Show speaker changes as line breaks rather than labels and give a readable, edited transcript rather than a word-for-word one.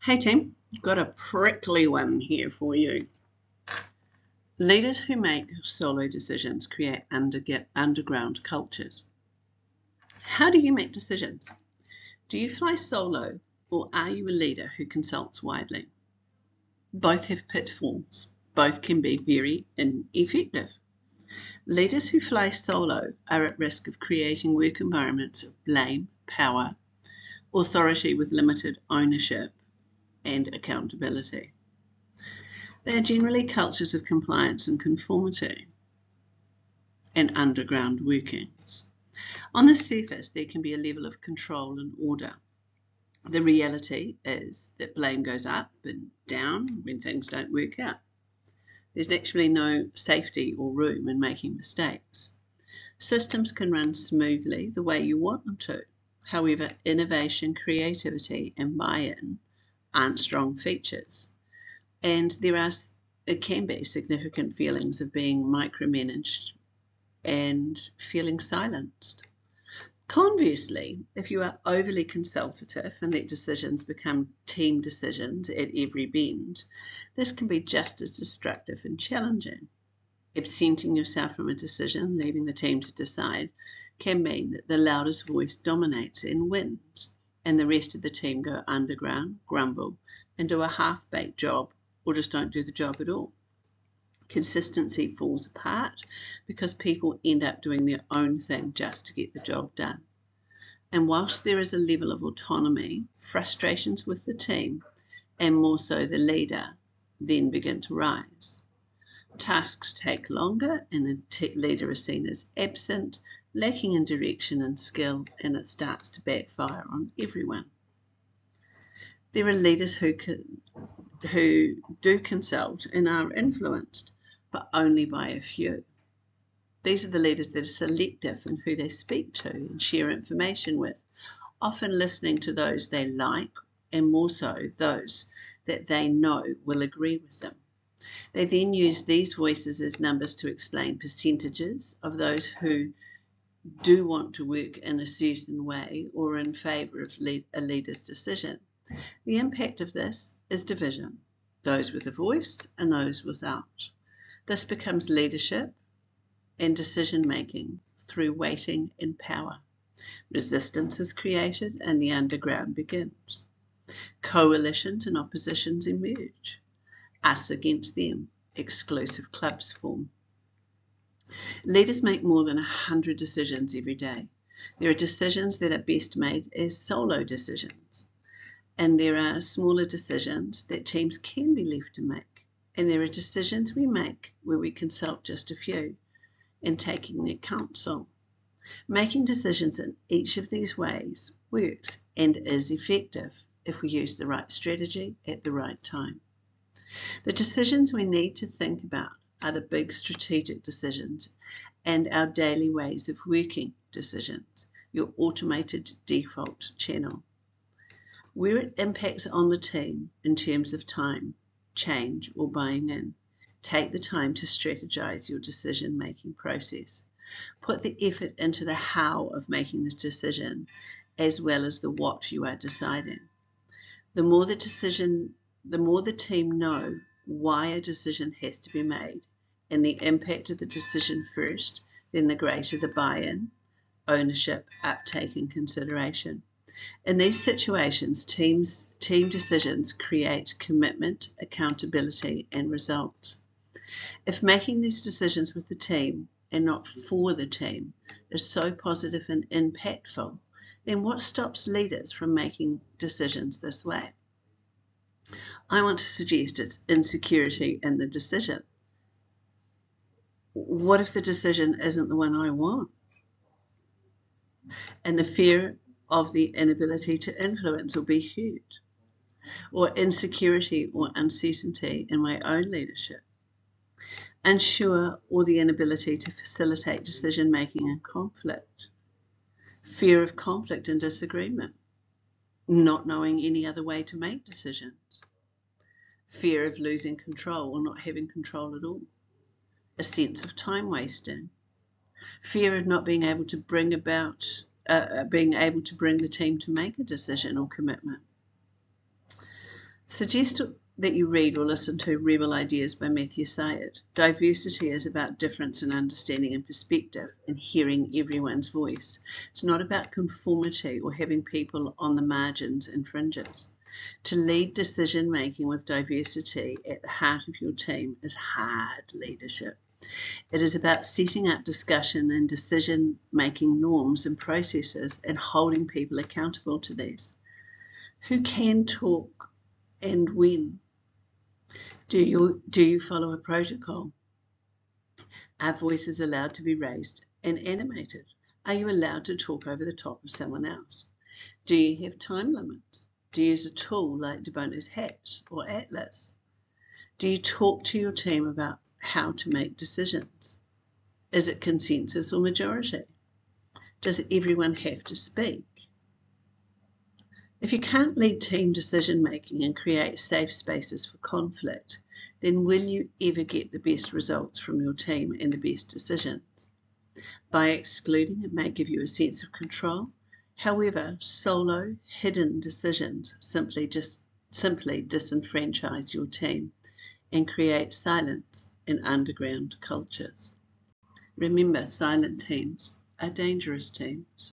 Hey team, got a prickly one here for you. Leaders who make solo decisions create underground cultures. How do you make decisions? Do you fly solo, or are you a leader who consults widely? Both have pitfalls. Both can be very ineffective. Leaders who fly solo are at risk of creating work environments of blame, power, authority with limited ownership, and accountability. They are generally cultures of compliance and conformity and underground workings. On the surface, there can be a level of control and order. The reality is that blame goes up and down when things don't work out. There's actually no safety or room in making mistakes. Systems can run smoothly the way you want them to. However, innovation, creativity, and buy-in aren't strong features. And it can be significant feelings of being micromanaged and feeling silenced. Conversely, if you are overly consultative and let decisions become team decisions at every bend, this can be just as destructive and challenging. Absenting yourself from a decision, leaving the team to decide, can mean that the loudest voice dominates and wins, and the rest of the team go underground, grumble, and do a half-baked job, or just don't do the job at all. Consistency falls apart because people end up doing their own thing just to get the job done. And whilst there is a level of autonomy, frustrations with the team, and more so the leader, then begin to rise. Tasks take longer and the leader is seen as absent, lacking in direction and skill, and it starts to backfire on everyone. There are leaders who do consult and are influenced, but only by a few. These are the leaders that are selective in who they speak to and share information with, often listening to those they like and more so those that they know will agree with them. They then use these voices as numbers to explain percentages of those who do want to work in a certain way or in favour of a leader's decision. The impact of this is division, those with a voice and those without. This becomes leadership and decision-making through weighting and power. Resistance is created and the underground begins. Coalitions and oppositions emerge. Us against them, exclusive clubs form. Leaders make more than 100 decisions every day. There are decisions that are best made as solo decisions. And there are smaller decisions that teams can be left to make. And there are decisions we make where we consult just a few and taking their counsel. Making decisions in each of these ways works and is effective if we use the right strategy at the right time. The decisions we need to think about are the big strategic decisions and our daily ways of working decisions, your automated default channel. Where it impacts on the team in terms of time, change, or buying in, take the time to strategize your decision-making process. Put the effort into the how of making this decision as well as the what you are deciding. The more the team know why a decision has to be made and the impact of the decision first, then the greater the buy-in, ownership, uptake, and consideration. In these situations, team decisions create commitment, accountability, and results. If making these decisions with the team and not for the team is so positive and impactful, then what stops leaders from making decisions this way? I want to suggest it's insecurity in the decision. What if the decision isn't the one I want? And the fear of the inability to influence or be heard, or insecurity or uncertainty in my own leadership, unsure or the inability to facilitate decision making and conflict, fear of conflict and disagreement, not knowing any other way to make decisions, fear of losing control or not having control at all, a sense of time wasting, fear of not being able to bring the team to make a decision or commitment. Suggest that you read or listen to Rebel Ideas by Matthew Syed. Diversity is about difference in understanding and perspective and hearing everyone's voice. It's not about conformity or having people on the margins and fringes. To lead decision making with diversity at the heart of your team is hard leadership. It is about setting up discussion and decision making norms and processes and holding people accountable to these. Who can talk and when? Do you follow a protocol? Are voices allowed to be raised and animated? Are you allowed to talk over the top of someone else? Do you have time limits? Do you use a tool like Devono's Hats or Atlas? Do you talk to your team about how to make decisions? Is it consensus or majority? Does everyone have to speak? If you can't lead team decision making and create safe spaces for conflict, then will you ever get the best results from your team and the best decisions? By excluding, it may give you a sense of control. However, solo, hidden decisions simply disenfranchise your team and create silence in underground cultures. Remember, silent teams are dangerous teams.